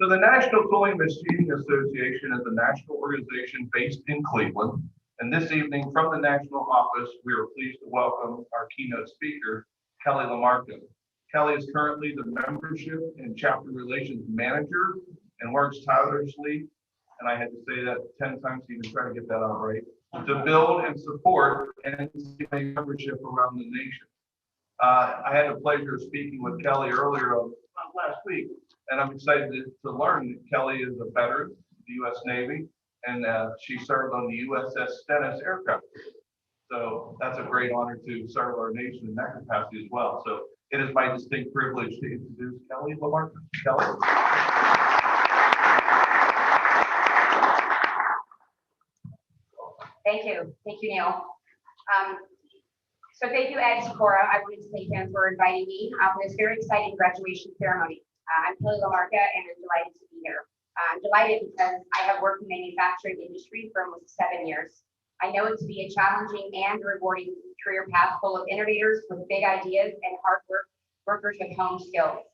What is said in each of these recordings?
So the National Towing Machining Association is a national organization based in Cleveland. And this evening from the national office, we are pleased to welcome our keynote speaker, Kelly LaMarca. Kelly is currently the membership and chapter relations manager and works tirelessly, and I had to say that 10 times to even try to get that out right, to build and support NTMA membership around the nation. I had the pleasure of speaking with Kelly earlier last week, and I'm excited to learn that Kelly is a veteran of the U.S. Navy, and she served on the USS Stennis aircraft. So that's a great honor to serve our nation in that capacity as well. So it is my distinct privilege to introduce Kelly LaMarca. Kelly. Thank you, Neil. So thank you, Ed Sikora. I wanted to thank him for inviting me for this very exciting graduation ceremony. I'm Kelly LaMarca, and I'm delighted to be here. I'm delighted because I have worked in the manufacturing industry for almost 7 years. I know it to be a challenging and rewarding career path full of innovators with big ideas and hard workers with home skills.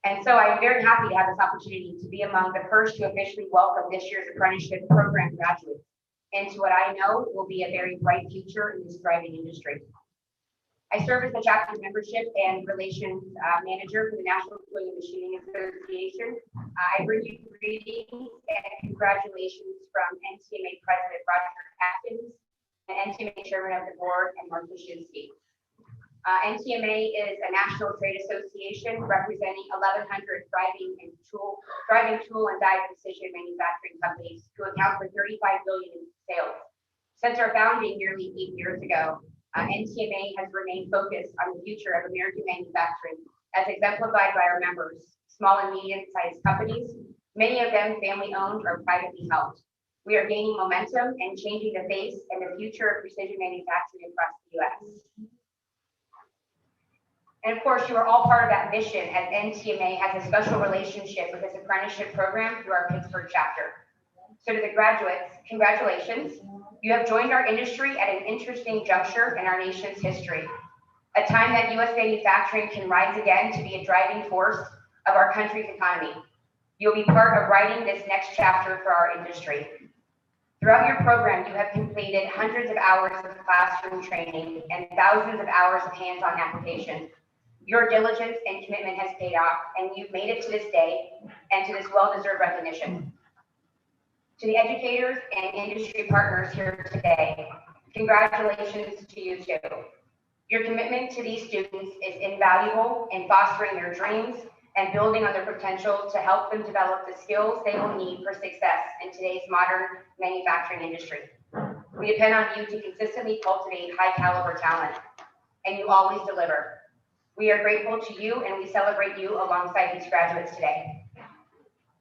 And so I am very happy to have this opportunity to be among the first to officially welcome this year's apprenticeship program graduates into what I know will be a very bright future in this thriving industry. I serve as the chapter membership and relations manager for the National Towing Machining Association. I bring you greetings and congratulations from NTMA President Roger Atkins and NTMA Chairman of the Board and Mark Lashinsky. NTMA is a national trade association representing 1,100 driving tool and die precision manufacturing companies who account for $35 billion in sales. Since our founding nearly 8 years ago, NTMA has remained focused on the future of American manufacturing, as exemplified by our members, small and medium-sized companies, many of them family-owned or privately held. We are gaining momentum and changing the face and the future of precision manufacturing across the U.S. And of course, you are all part of that mission, as NTMA has a special relationship with this apprenticeship program through our Pittsburgh chapter. So to the graduates, congratulations. You have joined our industry at an interesting juncture in our nation's history, a time that U.S. manufacturing can rise again to be a driving force of our country's economy. You'll be part of writing this next chapter for our industry. Throughout your program, you have completed hundreds of hours of classroom training and thousands of hours of hands-on application. Your diligence and commitment has paid off, and you've made it to this day and to this well-deserved recognition. To the educators and industry partners here today, congratulations to you too. Your commitment to these students is invaluable in fostering their dreams and building on their potential to help them develop the skills they will need for success in today's modern manufacturing industry. We depend on you to consistently cultivate high caliber talent, and you always deliver. We are grateful to you, and we celebrate you alongside these graduates today.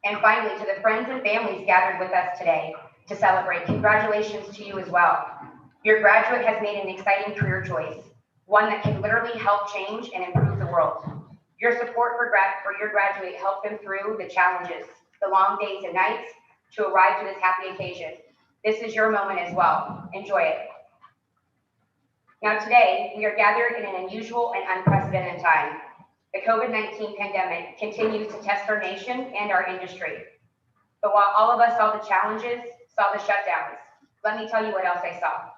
And finally, to the friends and families gathered with us today to celebrate, congratulations to you as well. Your graduate has made an exciting career choice, one that can literally help change and improve the world. Your support for your graduate helped them through the challenges, the long days and nights to arrive to this happy occasion. This is your moment as well. Enjoy it. Now today, we are gathered in an unusual and unprecedented time. The COVID-19 pandemic continues to test our nation and our industry. But while all of us saw the challenges, saw the shutdowns, let me tell you what else I saw.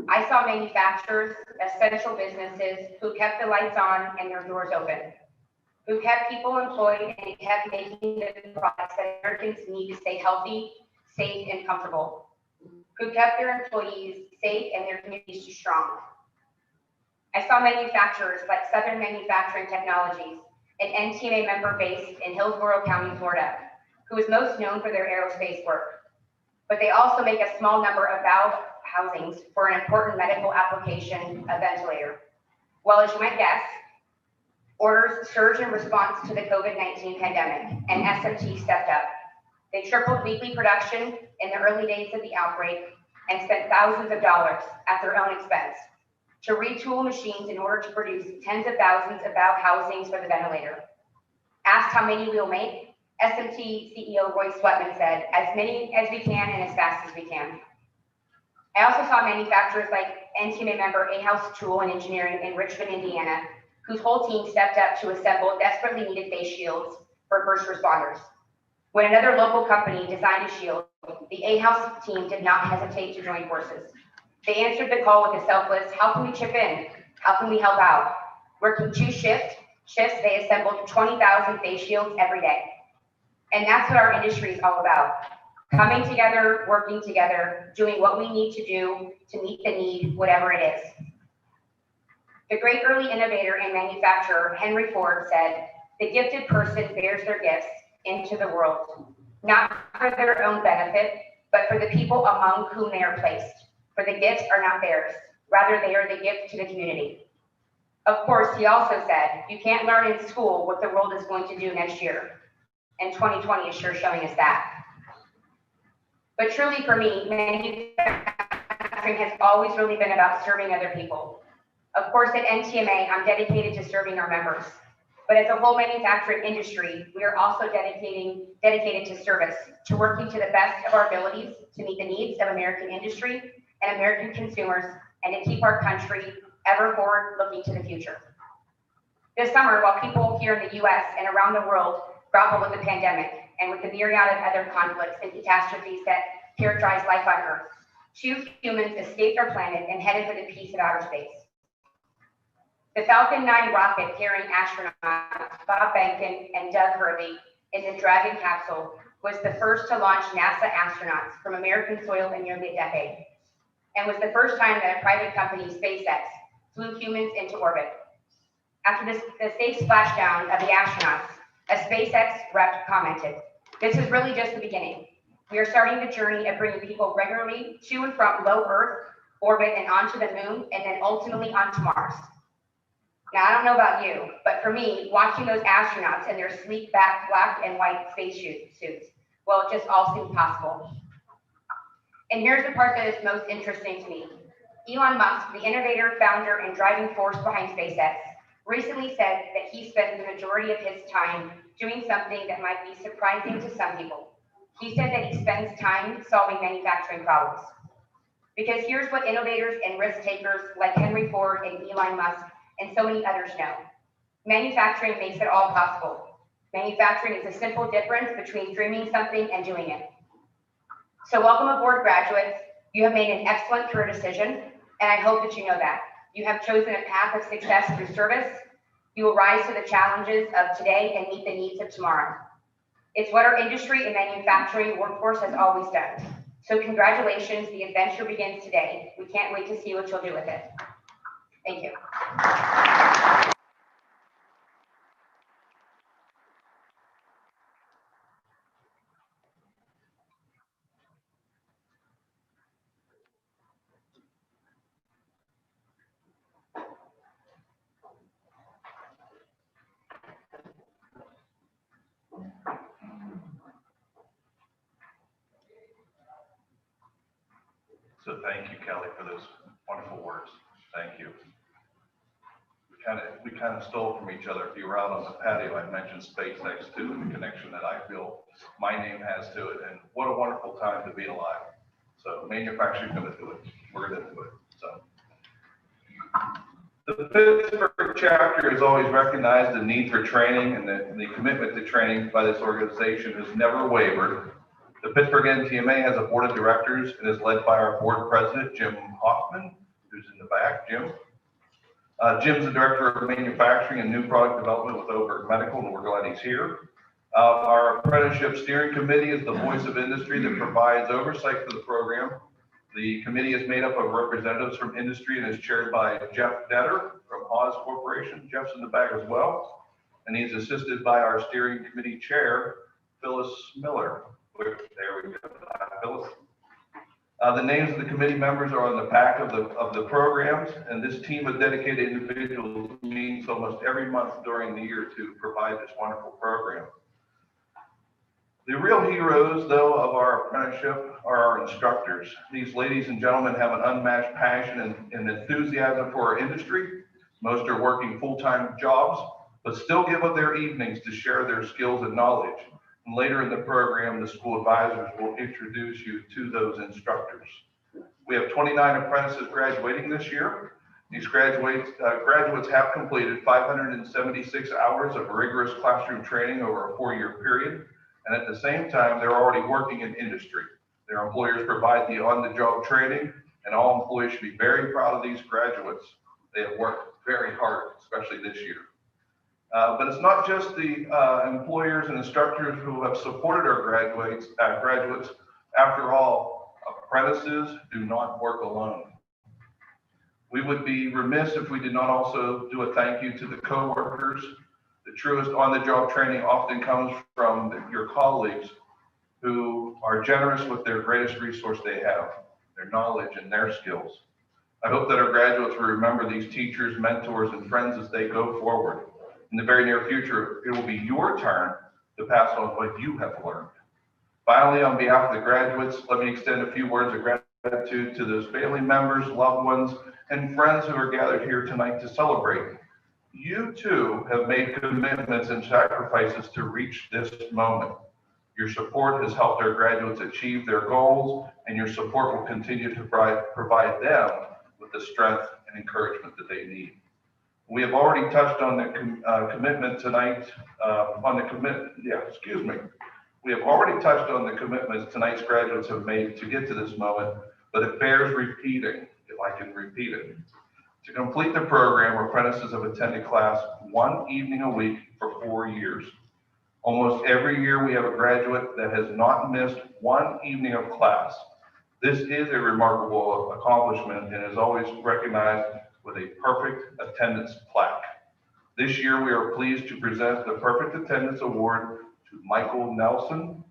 I saw manufacturers, essential businesses who kept the lights on and their doors open, who kept people employed and kept making the products that Americans need to stay healthy, safe, and comfortable, who kept their employees safe and their communities strong. I saw manufacturers like Southern Manufacturing Technologies, an NTMA member based in Hillsborough County, Florida, who is most known for their aerospace work. But they also make a small number of valve housings for an important medical application, a ventilator. Well, as you might guess, orders surged in response to the COVID-19 pandemic, and SMT stepped up. They tripled weekly production in the early days of the outbreak and spent thousands of dollars at their own expense to retool machines in order to produce tens of thousands of valve housings for the ventilator. Asked how many we'll make, SMT CEO Roy Sweatman said, as many as we can and as fast as we can. I also saw manufacturers like NTMA member A-House Tool and Engineering in Richmond, Indiana, whose whole team stepped up to assemble desperately needed face shields for first responders. When another local company designed a shield, the A-House team did not hesitate to join forces. They answered the call with a selfless, how can we chip in? How can we help out? Working two shifts, they assembled 20,000 face shields every day. And that's what our industry is all about. Coming together, working together, doing what we need to do to meet the need, whatever it is. The great early innovator and manufacturer, Henry Ford, said, the gifted person bears their gifts into the world, not for their own benefit, but for the people among whom they are placed. For the gifts are not theirs, rather they are the gift to the community. Of course, he also said, you can't learn in school what the world is going to do next year. And 2020 is sure showing us that. But truly for me, manufacturing has always really been about serving other people. Of course, at NTMA, I'm dedicated to serving our members. But as a whole manufacturing industry, we are also dedicated to service, to working to the best of our abilities to meet the needs of American industry and American consumers, and to keep our country ever forward looking to the future. This summer, while people here in the US and around the world grapple with the pandemic and with the myriad of other conflicts and catastrophes that characterize life on Earth, 2 humans escaped our planet and headed for the peace of outer space. The Falcon 9 rocket carrying astronauts Bob Behnken and Doug Hurley in the Dragon capsule was the first to launch NASA astronauts from American soil in nearly a decade, and was the first time that a private company, SpaceX, flew humans into orbit. After the safe splashdown of the astronauts, a SpaceX rep commented, "This is really just the beginning. We are starting the journey of bringing people regularly to and from low Earth orbit and onto the moon, and then ultimately onto Mars." Now, I don't know about you, but for me, watching those astronauts in their sleek black and white space suits, well, it just all seemed possible. And here's the part that is most interesting to me. Elon Musk, the innovator, founder, and driving force behind SpaceX, recently said that he spends the majority of his time doing something that might be surprising to some people. He said that he spends time solving manufacturing problems. Because here's what innovators and risk takers like Henry Ford and Elon Musk and so many others know. Manufacturing makes it all possible. Manufacturing is the simple difference between dreaming something and doing it. So welcome aboard, graduates. You have made an excellent career decision, and I hope that you know that. You have chosen a path of success through service. You will rise to the challenges of today and meet the needs of tomorrow. It's what our industry and manufacturing workforce has always done. So congratulations, the adventure begins today. We can't wait to see what you'll do with it. Thank you. So thank you, Kelly, for those wonderful words. Thank you. We kind of stole from each other. If you were out on the patio, I mentioned SpaceX too, and the connection that I feel my name has to it. And what a wonderful time to be alive. So manufacturing's going to do it. We're going to do it. So the Pittsburgh chapter has always recognized the need for training, and the commitment to training by this organization has never wavered. The Pittsburgh NTMA has a board of directors and is led by our board president, Jim Hoffman, who's in the back. Jim. Jim's the director of manufacturing and new product development with Oberg Medical, and we're glad he's here. Our apprenticeship steering committee is the voice of industry that provides oversight for the program. The committee is made up of representatives from industry and is chaired by Jeff Detter from Haas Corporation. Jeff's in the back as well, and he's assisted by our steering committee chair, Phyllis Miller. There we go, Phyllis. The names of the committee members are on the back of the programs, and this team of dedicated individuals meets almost every month during the year to provide this wonderful program. The real heroes, though, of our apprenticeship are our instructors. These ladies and gentlemen have an unmatched passion and enthusiasm for our industry. Most are working full-time jobs, but still give up their evenings to share their skills and knowledge. And later in the program, the school advisors will introduce you to those instructors. We have 29 apprentices graduating this year. These graduates have completed 576 hours of rigorous classroom training over a 4-year period, and at the same time, they're already working in industry. Their employers provide the on-the-job training, and all employees should be very proud of these graduates. They have worked very hard, especially this year. But it's not just the employers and instructors who have supported our graduates. After all, apprentices do not work alone. We would be remiss if we did not also do a thank you to the coworkers. The truest on-the-job training often comes from your colleagues who are generous with their greatest resource they have, their knowledge and their skills. I hope that our graduates will remember these teachers, mentors, and friends as they go forward. In the very near future, it will be your turn to pass on what you have learned. Finally, on behalf of the graduates, let me extend a few words of gratitude to those family members, loved ones, and friends who are gathered here tonight to celebrate. You too have made commitments and sacrifices to reach this moment. Your support has helped our graduates achieve their goals, and your support will continue to provide them with the strength and encouragement that they need. We have already touched on the commitment tonight, We have already touched on the commitments tonight's graduates have made to get to this moment, but it bears repeating, if I can repeat it. To complete the program, apprentices have attended class one evening a week for 4 years. Almost every year we have a graduate that has not missed one evening of class. This is a remarkable accomplishment and is always recognized with a perfect attendance plaque. This year we are pleased to present the Perfect Attendance Award to Michael Nelson,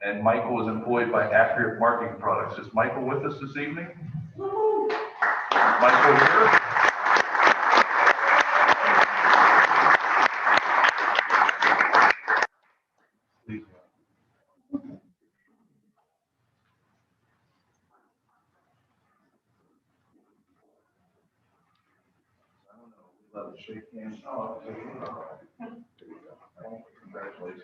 and Michael is employed by Accurate Marketing Products. Is Michael with us this evening? Michael here. Let us shake hands. Oh, okay. Congratulations.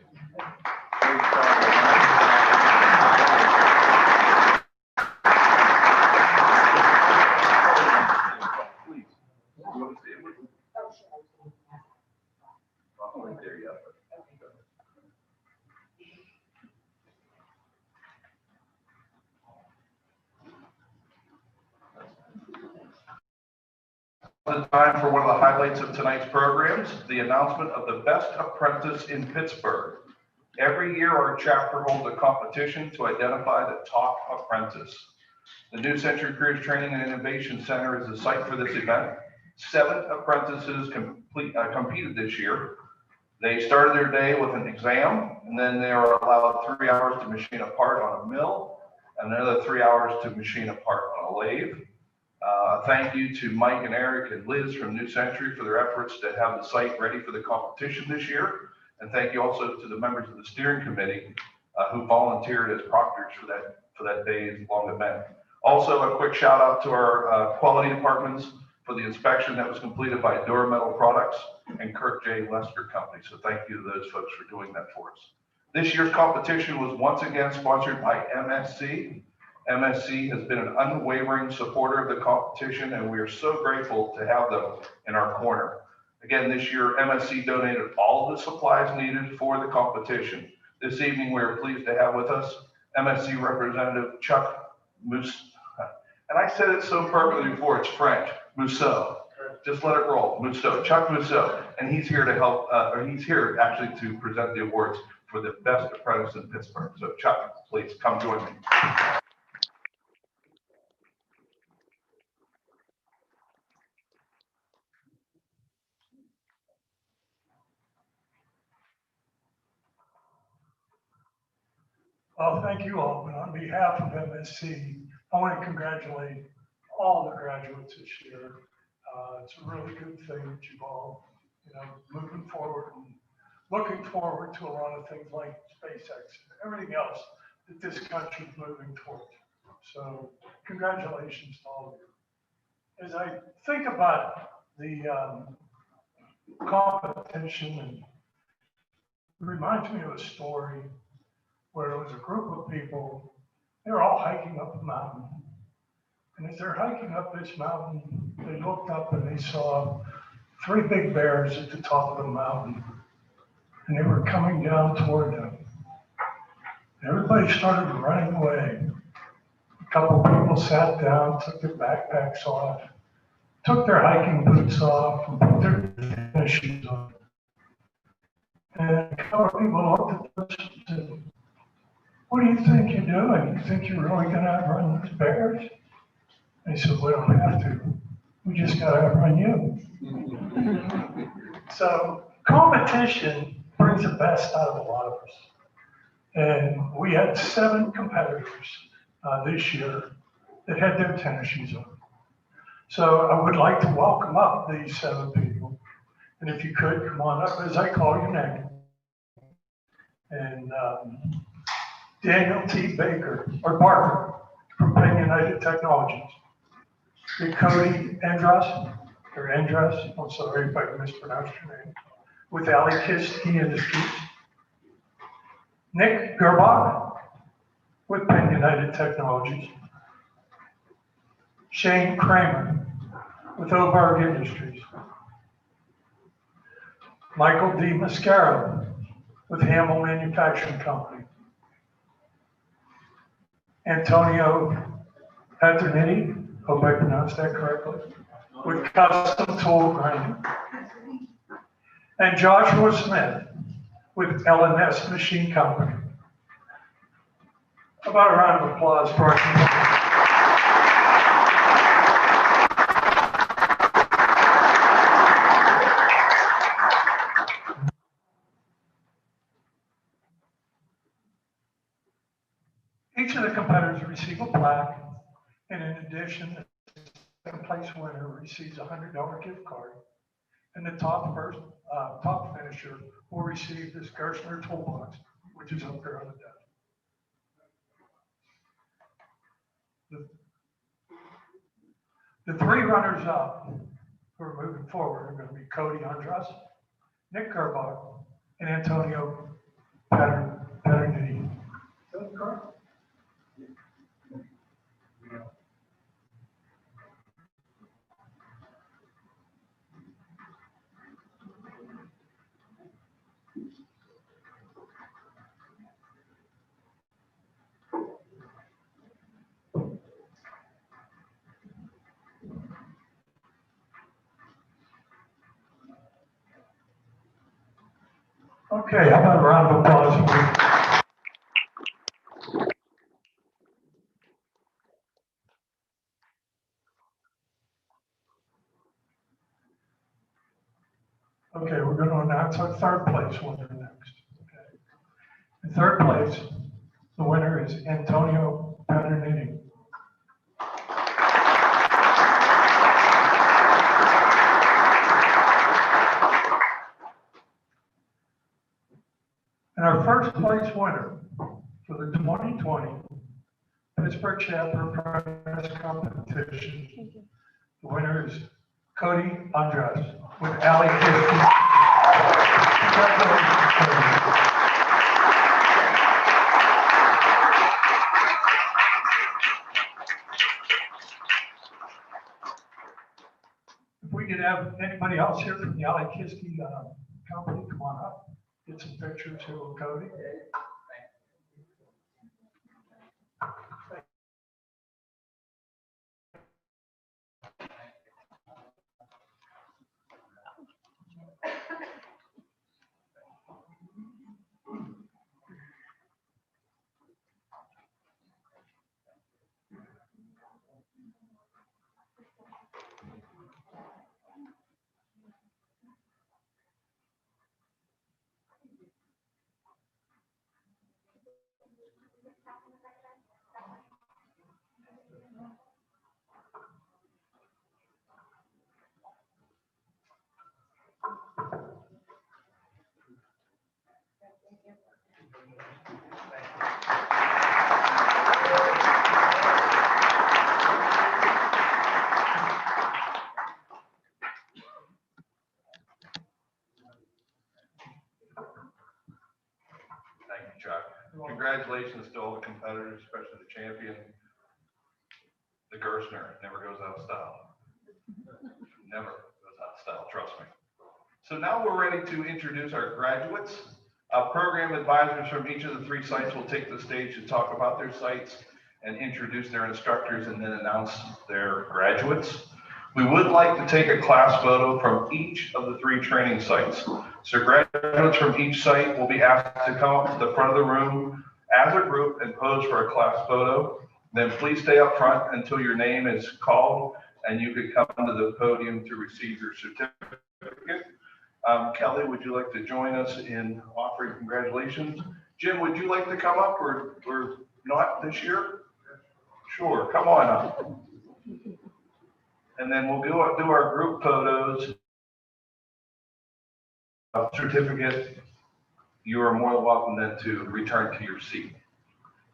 Please. You want to see it with me? Oh, right there, yeah. The time for one of the highlights of tonight's programs, the announcement of the Best Apprentice in Pittsburgh. Every year, our chapter holds a competition to identify the top apprentice. The New Century Careers Training and Innovation Center is the site for this event. 7 apprentices competed this year. They started their day with an exam, and then they were allowed 3 hours to machine a part on a mill, and another 3 hours to machine a part on a lathe. Thank you to Mike and Eric and Liz from New Century for their efforts to have the site ready for the competition this year. And thank you also to the members of the steering committee who volunteered as proctors for that day's long event. Also, a quick shout out to our quality departments for the inspection that was completed by Durametal Products and Kirk J. Lester Company. So thank you to those folks for doing that for us. This year's competition was once again sponsored by MSC. MSC has been an unwavering supporter of the competition, and we are so grateful to have them in our corner. Again, this year, MSC donated all the supplies needed for the competition. This evening, we are pleased to have with us MSC Representative Chuck Mousseau. And I said it so perfectly before, it's French, Mousseau. Just let it roll, Mousseau, Chuck Mousseau. And he's here to help, he's here actually to present the awards for the Best Apprentice in Pittsburgh. So Chuck, please come join me. Well, thank you all, but on behalf of MSC, I want to congratulate all the graduates this year. It's a really good thing that you've all, moving forward and looking forward to a lot of things like SpaceX and everything else that this country is moving towards. So congratulations to all of you. As I think about the competition, and it reminds me of a story where it was a group of people, they were all hiking up a mountain. And as they're hiking up this mountain, they looked up and they saw 3 big bears at the top of the mountain. And they were coming down toward them. Everybody started running away. A couple people sat down, took their backpacks off, took their hiking boots off, and put their tennis shoes on. And a couple of people looked at us and said, "What do you think you're doing? You think you're really going to outrun these bears?" They said, "We don't have to. We just got to outrun you." So competition brings the best out of a lot of us. And we had 7 competitors this year that had their tennis shoes on. So I would like to welcome up these 7 people. And if you could, come on up as I call your name. And Daniel T. Baker, or Barker, from Penn United Technologies. And Cody Andras, I'm sorry if I mispronounced your name, with Ali Kiski Industries. Nick Gerbach, with Penn United Technologies. Shane Kramer, with Oberg Industries. Michael D. Mascaro, with Hamill Manufacturing Company. Antonio Paterniti, hope I pronounced that correctly, with Custom Tool Grinding. And Joshua Smith, with L&S Machine Company. How about a round of applause for our company? Each of the competitors receive a plaque, and in addition, the second place winner receives a $100 gift card, and the top finisher will receive this Gerstner toolbox, which is up there on the desk. The 3 runners up who are moving forward are going to be Cody Andras, Nick Gerbach, and Antonio Paterniti. Is that correct? Okay, how about a round of applause? Okay, we're going to announce our 3rd place winner next. Okay. In 3rd place, the winner is Antonio Paterniti. And our 1st place winner for the 2020 Pittsburgh Chapter Press Competition, the winner is Cody Andras with Ali Kiski. If we could have anybody else here from the Ali Kiski company, come on up. Get some pictures here with Cody. Congratulations to all the competitors, especially the champion, the Gerstner. Never goes out of style. Never goes out of style, trust me. So now we're ready to introduce our graduates. Program advisors from each of the 3 sites will take the stage to talk about their sites and introduce their instructors and then announce their graduates. We would like to take a class photo from each of the 3 training sites. So graduates from each site will be asked to come up to the front of the room as a group and pose for a class photo. Then please stay up front until your name is called and you could come to the podium to receive your certificate. Kelly, would you like to join us in offering congratulations? Jim, would you like to come up or not this year? Sure, come on up. And then we'll do our group photos. Certificate, you are more than welcome then to return to your seat.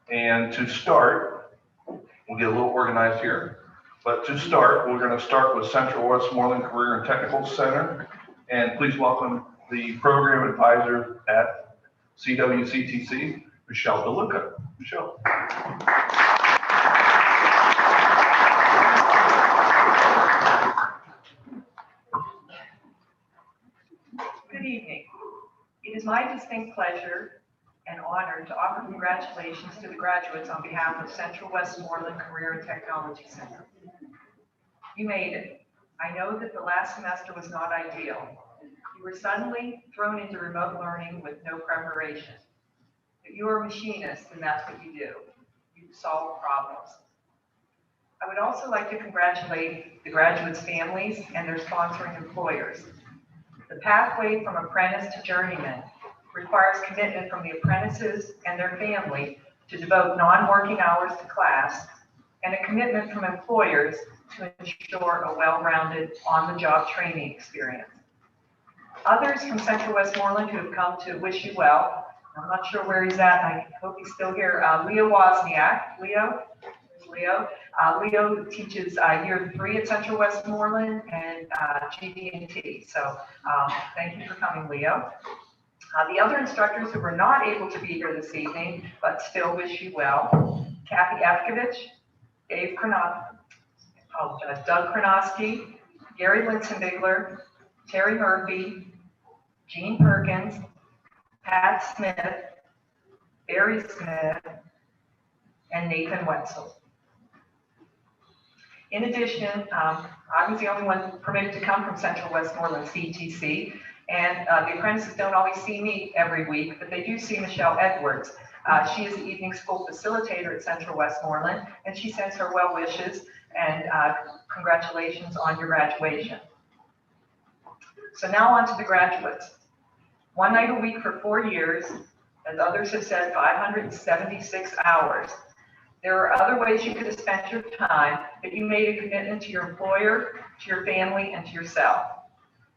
And to start, we'll get a little organized here. But to start, we're going to start with Central Westmoreland Career and Technical Center. And please welcome the program advisor at CWCTC, Michelle DeLuca. Michelle. Good evening. It is my distinct pleasure and honor to offer congratulations to the graduates on behalf of Central Westmoreland Career and Technology Center. You made it. I know that the last semester was not ideal. You were suddenly thrown into remote learning with no preparation. But you are a machinist, and that's what you do. You solve problems. I would also like to congratulate the graduates' families and their sponsoring employers. The pathway from apprentice to journeyman requires commitment from the apprentices and their family to devote non-working hours to class, and a commitment from employers to ensure a well-rounded on-the-job training experience. Others from Central Westmoreland who have come to wish you well, I'm not sure where he's at, I hope he's still here, Leo Wozniak. Leo teaches year 3 at Central Westmoreland and GD&T, so thank you for coming, Leo. The other instructors who were not able to be here this evening, but still wish you well, Kathy Efkovich, Doug Kronosky, Gary Linsenbigler, Terry Murphy, Jean Perkins, Pat Smith, Barry Smith, and Nathan Wetzel. In addition, I was the only one permitted to come from Central Westmoreland CTC, and the apprentices don't always see me every week, but they do see Michelle Edwards. She is the evening school facilitator at Central Westmoreland, and she sends her well wishes and congratulations on your graduation. So now on to the graduates. 1 night a week for 4 years, as others have said, 576 hours. There are other ways you could have spent your time, but you made a commitment to your employer, to your family, and to yourself.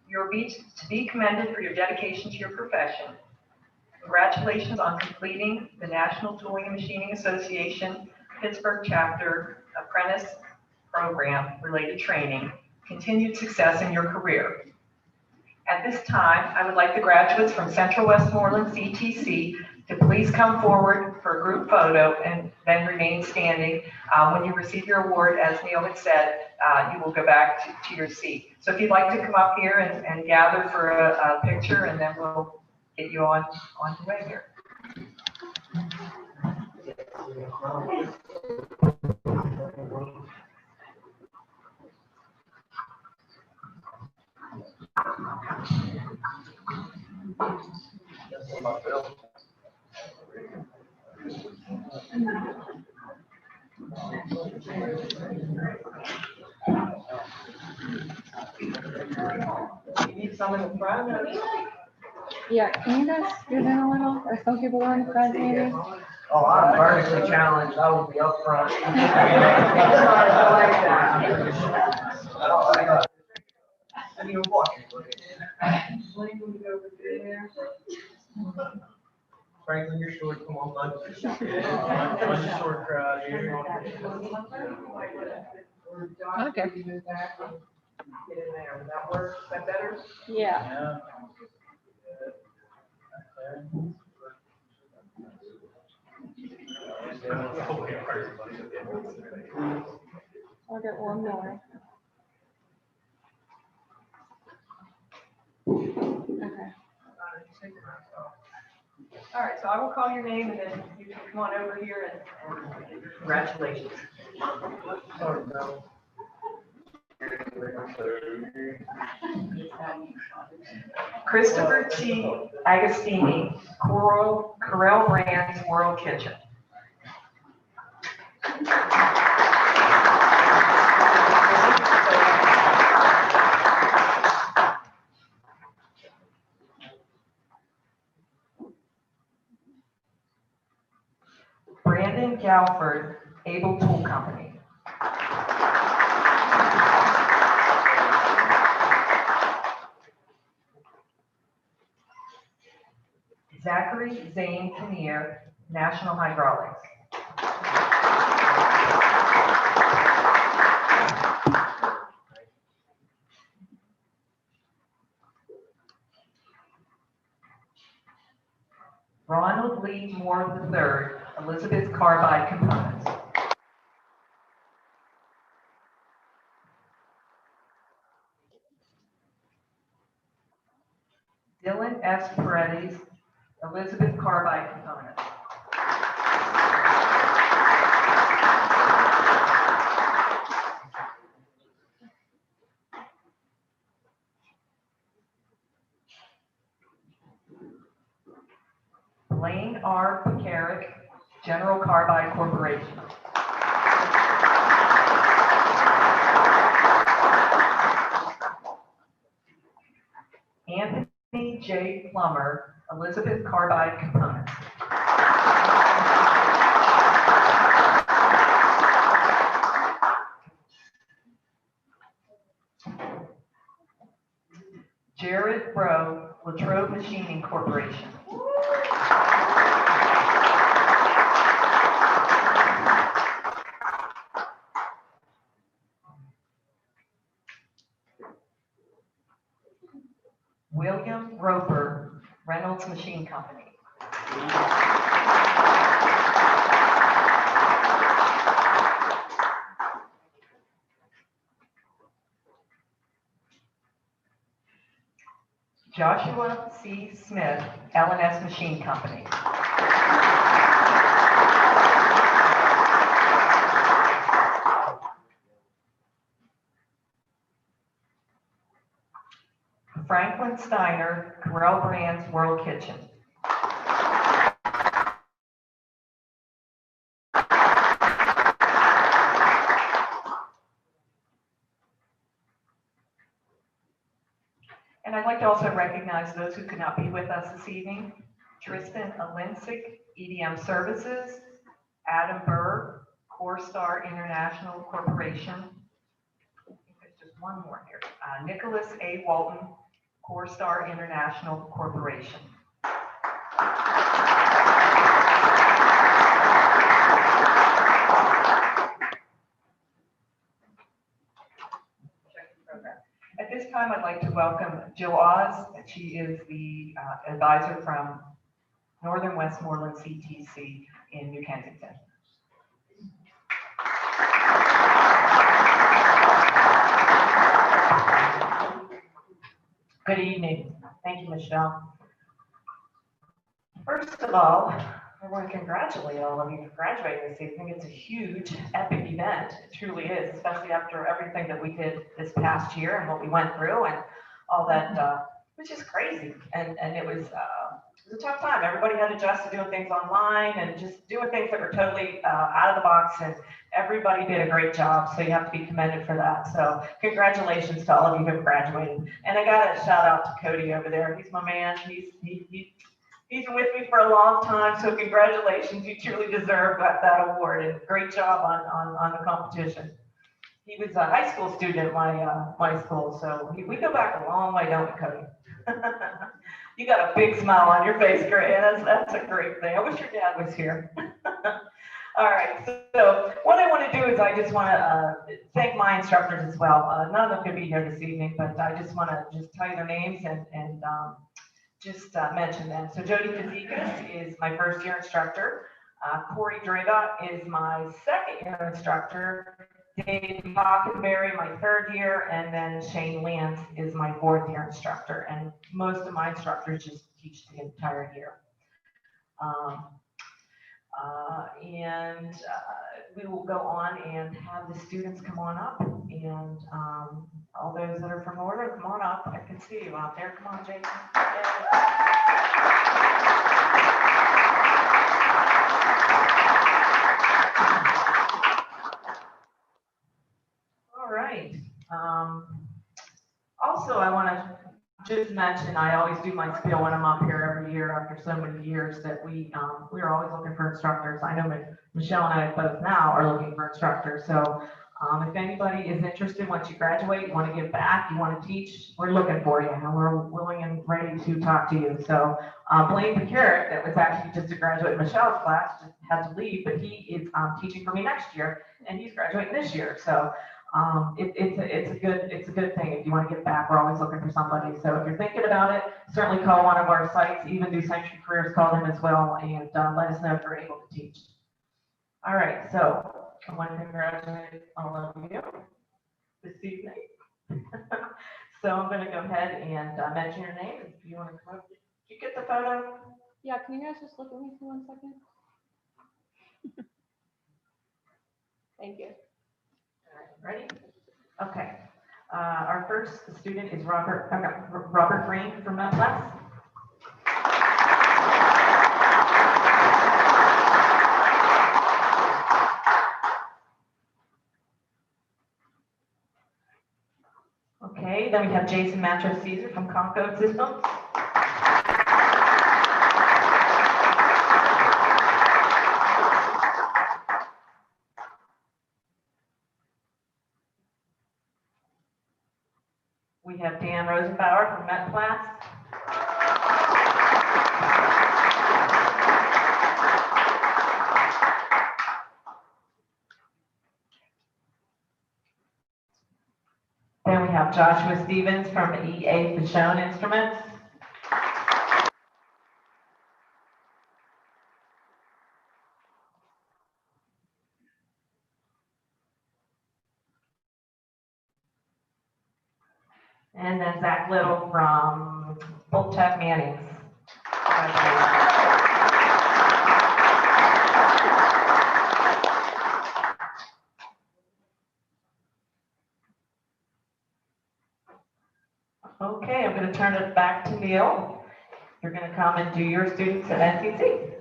You're to be commended for your dedication to your profession. Congratulations on completing the National Tooling and Machining Association Pittsburgh Chapter Apprentice Program related training. Continued success in your career. At this time, I would like the graduates from Central Westmoreland CTC to please come forward for a group photo and then remain standing. When you receive your award, as Neil had said, you will go back to your seat. So if you'd like to come up here and gather for a picture, and then we'll get you on the way here. You need some in the front? Yeah, can you guys do that a little? Or some people are in the front, maybe? Oh, I'm vertically challenged. I will be up front. I need a walk. Franklin, you're short. Come on, bud. One short crowd here. Okay. Get in there. Would that work? Is that better? Yeah. I'll get one more. Okay. All right, so I will call your name and then you can come on over here and congratulations. Sorry, no. Christopher T. Agostini, Corel Brands World Kitchen. Brandon Galford, Able Tool Company. Zachary Zane Kinnear, National Hydraulics. Ronald Lee Moore III, Elizabeth Carbide Components. Dylan S. Paredes, Elizabeth Carbide Components. Blaine R. Pekarik, General Carbide Corporation. Anthony J. Plummer, Elizabeth Carbide Components. Jared Bro, Latrobe Machining Corporation. William Roper, Reynolds Machine Company. Joshua C. Smith, L&S Machine Company. Franklin Steiner, Corel Brands World Kitchen. And I'd like to also recognize those who could not be with us this evening. Tristan Alinsick, EDM Services, Adam Burr, CoreStar International Corporation. I think there's just one more here. Nicholas A. Walton, CoreStar International Corporation. At this time, I'd like to welcome Jill Oz. She is the advisor from Northern Westmoreland CTC in New Kensington. Good evening. Thank you, Michelle. First of all, I want to congratulate all of you for graduating this evening. It's a huge, epic event. It truly is, especially after everything that we did this past year and what we went through and all that, which is crazy. And it was a tough time. Everybody had to adjust to doing things online and just doing things that were totally out of the box. And everybody did a great job. So you have to be commended for that. So congratulations to all of you who have graduated. And I got to shout out to Cody over there. He's my man. He's been with me for a long time, so congratulations. You truly deserve that award, and great job on the competition. He was a high school student at my school, so we go back a long way, don't we, Cody? You got a big smile on your face, Grant. That's a great thing. I wish your dad was here. All right, so what I want to do is I just want to thank my instructors as well. None of them could be here this evening, but I just want to just tell you their names and just mention them. So Jody Fazekas is my first year instructor. Corey Driga is my second year instructor. Dave Hockenberry, my third year, and then Shane Lance is my fourth year instructor. And most of my instructors just teach the entire year. We will go on and have the students come on up, and all those that are from Northern, come on up. I can see you out there. Come on, Jason. All right. Also, I want to just mention, I always do my spiel when I'm up here every year after so many years, that we are always looking for instructors. I know Michelle and I both now are looking for instructors. So if anybody is interested, once you graduate, you want to give back, you want to teach, we're looking for you, and we're willing and ready to talk to you. So Blaine Picaric, that was actually just a graduate in Michelle's class, just had to leave, but he is teaching for me next year, and he's graduating this year. So it's a good thing. If you want to get back, we're always looking for somebody. So if you're thinking about it, certainly call one of our sites, even New Century Careers, call them as well, and let us know if you're able to teach. All right, so I want to congratulate all of you this evening. So I'm going to go ahead and mention your name. If you want to come up, did you get the photo? Yeah, can you guys just look at me for 1 second? Thank you. Ready? Okay. Our first student is Robert Green from Class. Okay, then we have Jason Matro Caesar from Concode Systems. We have Dan Rosenbauer from Class. Then we have Joshua Stevens from EA Fishone Instruments. And then Zach Little from Voltech Mannings. Okay, I'm going to turn it back to Neil. You're going to come and do your students at NCC.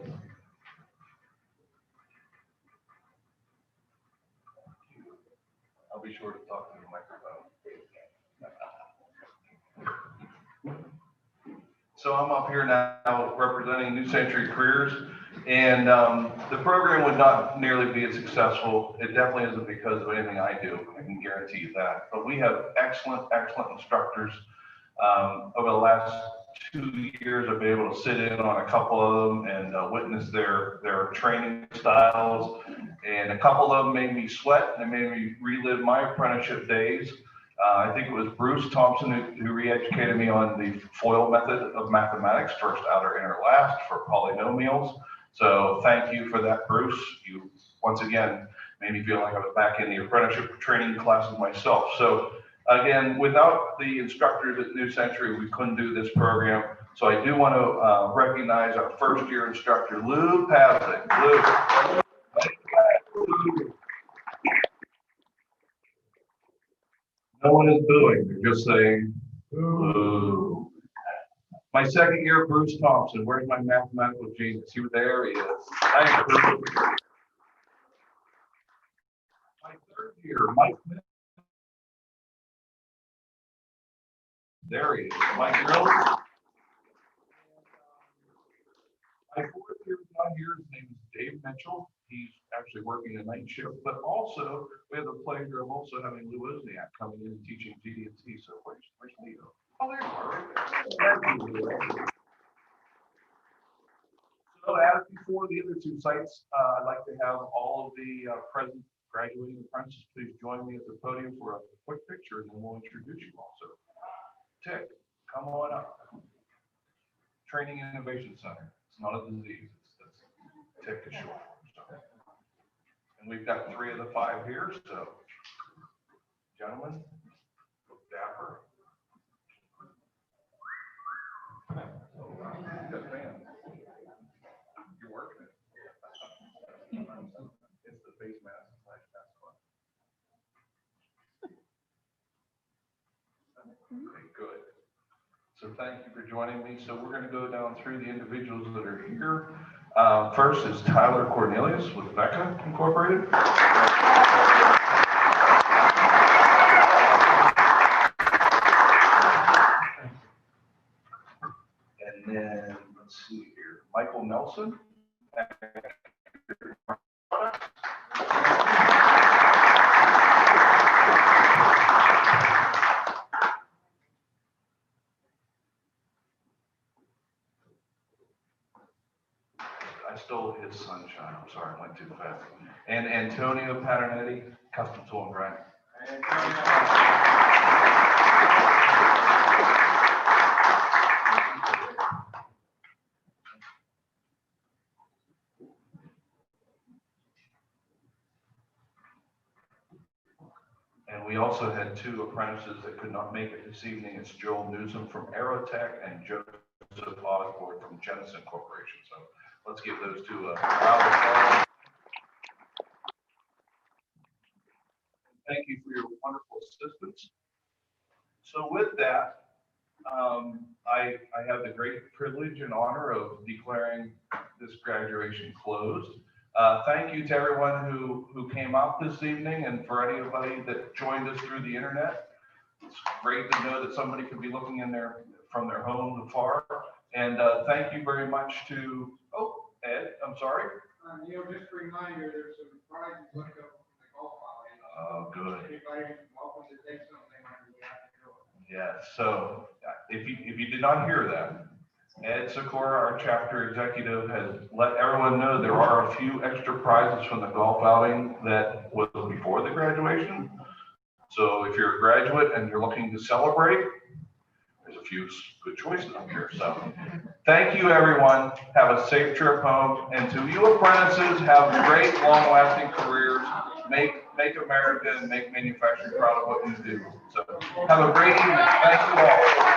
I'll be sure to talk to the microphone. So I'm up here now representing New Century Careers, and the program would not nearly be as successful. It definitely isn't because of anything I do, I can guarantee you that. But we have excellent instructors. Over the last 2 years, I've been able to sit in on a couple of them and witness their training styles. And a couple of them made me sweat and made me relive my apprenticeship days. I think it was Bruce Thompson who re-educated me on the FOIL method of mathematics, first, outer, inner, last, for polynomials. So thank you for that, Bruce. You once again made me feel like I was back in the apprenticeship training classes myself. So again, without the instructors at New Century, we couldn't do this program. So I do want to recognize our first year instructor, Lou Pavlik. Lou. No one is booing, they're just saying, ooh. My second year, Bruce Thompson. Where's my mathematical genius? There he is. Thanks, Bruce. My third year, Mike. There he is. Mike Grills. My fourth year down here, his name is Dave Mitchell. He's actually working a night shift, but also we have the pleasure of also having Lou Wozniak coming in and teaching GD&T. So where's Leo? Oh, there you are. So as before the other two sites, I'd like to have all of the present graduating apprentices please join me at the podium for a quick picture, and then we'll introduce you all. So, Tick, come on up. Training and Innovation Center. It's not a disease. It's Tick is short. And we've got 3 of the 5 here, so gentlemen, look dapper. Good man. So thank you for joining me. So we're going to go down through the individuals that are here. First is Tyler Cornelius with Becca Incorporated. And then, let's see here, Michael Nelson. I stole his sunshine. I'm sorry, I went too fast. And Antonio Paternetti, Custom Tool and Grind. And we also had two apprentices that could not make it this evening. It's Joel Newsom from Aerotech and Joseph Osborne from Genesis Corporation. So let's give those two a round of applause. Thank you for your wonderful assistance. So with that, I have the great privilege and honor of declaring this graduation closed. Thank you to everyone who came out this evening, and for anybody that joined us through the internet. It's great to know that somebody could be looking in from their home afar. And thank you very much to, Ed, I'm sorry. Just a reminder, there's some prizes left up from the golf outing. Oh, good. Everybody's welcome to take something when we have to do it. Yeah, so if you did not hear that, Ed Sikora, our chapter executive, has let everyone know there are a few extra prizes from the golf outing that was before the graduation. So if you're a graduate and you're looking to celebrate, there's a few good choices up here. So thank you, everyone. Have a safe trip home. And to you apprentices, have great long-lasting careers. Make America and make manufacturing proud of what you do. So have a great evening. Thank you all.